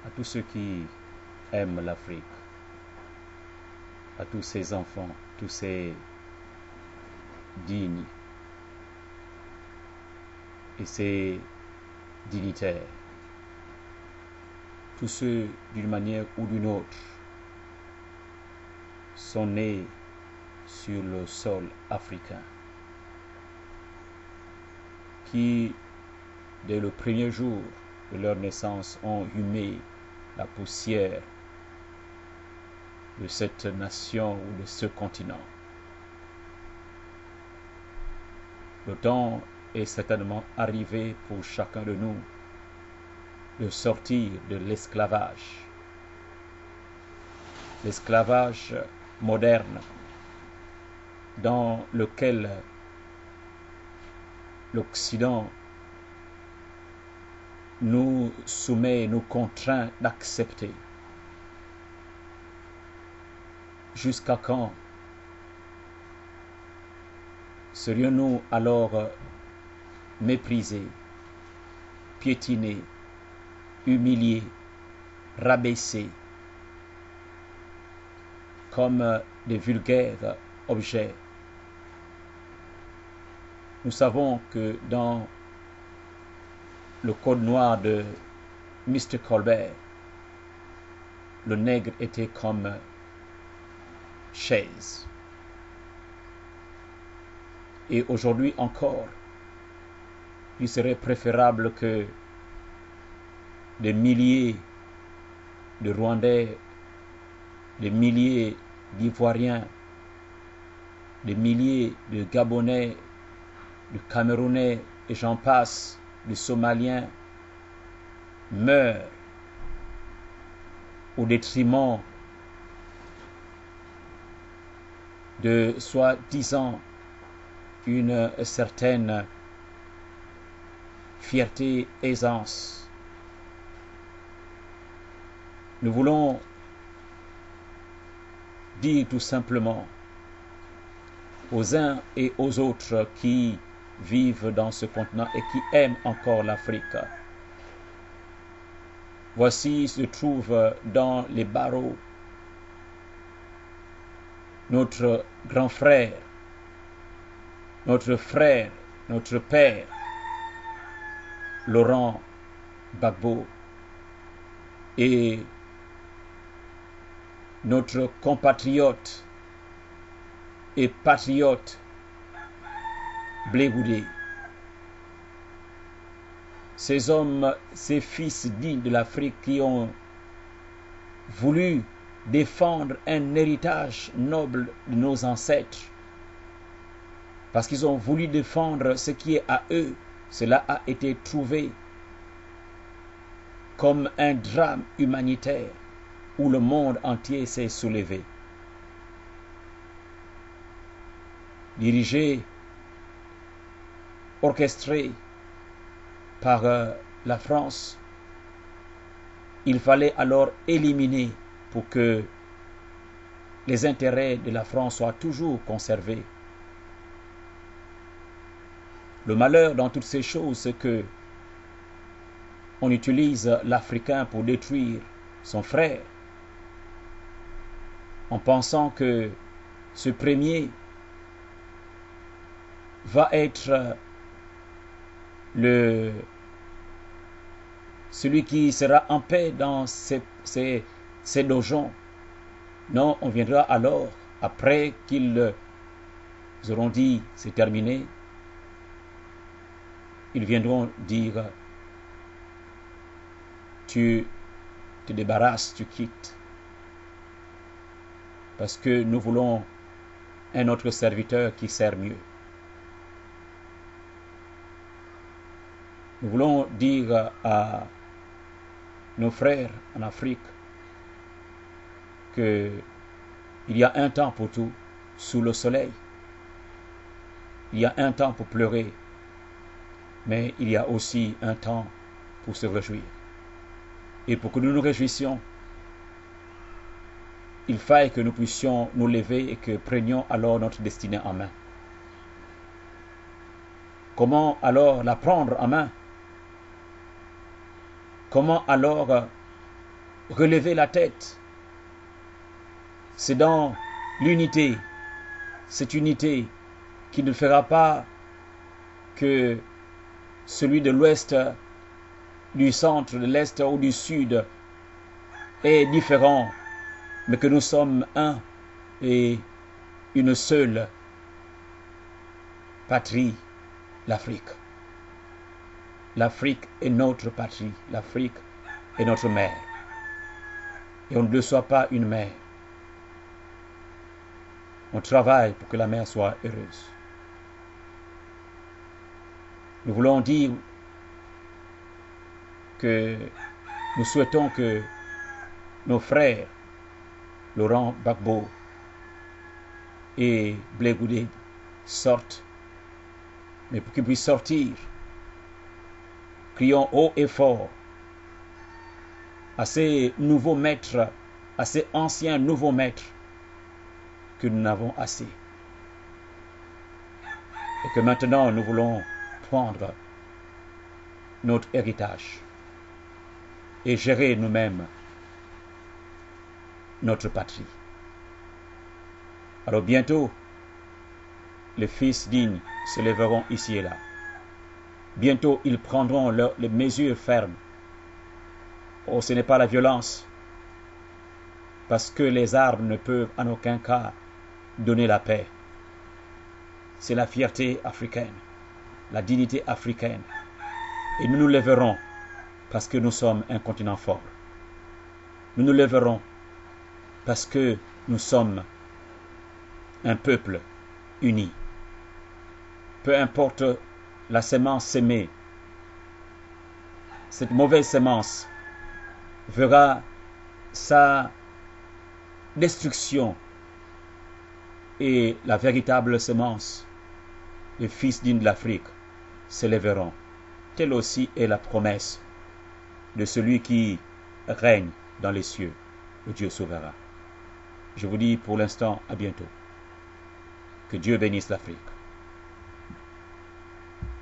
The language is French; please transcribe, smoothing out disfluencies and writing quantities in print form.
à tous ceux qui aiment l'Afrique, à tous ces enfants, tous ces dignes et ces dignitaires, tous ceux d'une manière ou d'une autre sont nés sur le sol africain, qui dès le premier jour de leur naissance ont humé la poussière de cette nation ou de ce continent. Le temps est certainement arrivé pour chacun de nous de sortir de l'esclavage moderne dans lequel l'Occident nous soumet, nous contraint d'accepter. Jusqu'à quand serions-nous alors méprisés, piétinés, humiliés, rabaissés comme des vulgaires objets? Nous savons que dans le code noir de Mr. Colbert, le nègre était comme chaise. Et aujourd'hui encore, il serait préférable que des milliers de Rwandais, des milliers d'Ivoiriens, des milliers de Gabonais, de Camerounais, et j'en passe, de Somaliens, meurent au détriment de soi-disant une certaine fierté, aisance. Nous voulons dire tout simplement aux uns et aux autres qui vivent dans ce continent et qui aiment encore l'Afrique. Voici se trouve dans les barreaux notre grand frère, notre frère, notre père, Laurent Gbagbo, et notre compatriote et patriote Blé Goudé. Ces hommes, ces fils dignes de l'Afrique qui ont voulu défendre un héritage noble de nos ancêtres, parce qu'ils ont voulu défendre ce qui est à eux, cela a été trouvé comme un drame humanitaire où le monde entier s'est soulevé. Dirigé, orchestré par la France, il fallait alors éliminer pour que les intérêts de la France soient toujours conservés. Le malheur dans toutes ces choses, c'est que on utilise l'Africain pour détruire son frère, en pensant que ce premier va être celui qui sera en paix dans ces donjons. Non, on viendra alors, après qu'ils auront dit c'est terminé, ils viendront dire tu te débarrasses, tu quittes. Parce que nous voulons un autre serviteur qui sert mieux. Nous voulons dire à nos frères en Afrique qu'il y a un temps pour tout sous le soleil. Il y a un temps pour pleurer, mais il y a aussi un temps pour se réjouir. Et pour que nous nous réjouissions, il faille que nous puissions nous lever et que prenions alors notre destinée en main. Comment alors la prendre en main? Comment alors relever la tête. C'est dans l'unité, cette unité qui ne fera pas que celui de l'ouest, du centre, de l'est ou du sud est différent, mais que nous sommes un et une seule patrie, l'Afrique. L'Afrique est notre patrie, l'Afrique est notre mère. Et on ne déçoit pas une mère. On travaille pour que la mère soit heureuse. Nous voulons dire que nous souhaitons que nos frères, Laurent Gbagbo et Blé Goudé, sortent, mais pour qu'ils puissent sortir, crions haut et fort à ces nouveaux maîtres, à ces anciens nouveaux maîtres, que nous n'avons assez. Et que maintenant nous voulons prendre notre héritage et gérer nous-mêmes notre patrie. Alors bientôt, les fils dignes se lèveront ici et là. Bientôt, ils prendront les mesures fermes. Oh, ce n'est pas la violence, parce que les armes ne peuvent en aucun cas donner la paix. C'est la fierté africaine, la dignité africaine. Et nous nous lèverons parce que nous sommes un continent fort. Nous nous lèverons parce que nous sommes un peuple uni. Peu importe la semence sémée, cette mauvaise semence verra sa destruction et la véritable semence, les fils dignes de l'Afrique, s'élèveront. Telle aussi est la promesse de celui qui règne dans les cieux, le Dieu souverain. Je vous dis pour l'instant à bientôt. Que Dieu bénisse l'Afrique.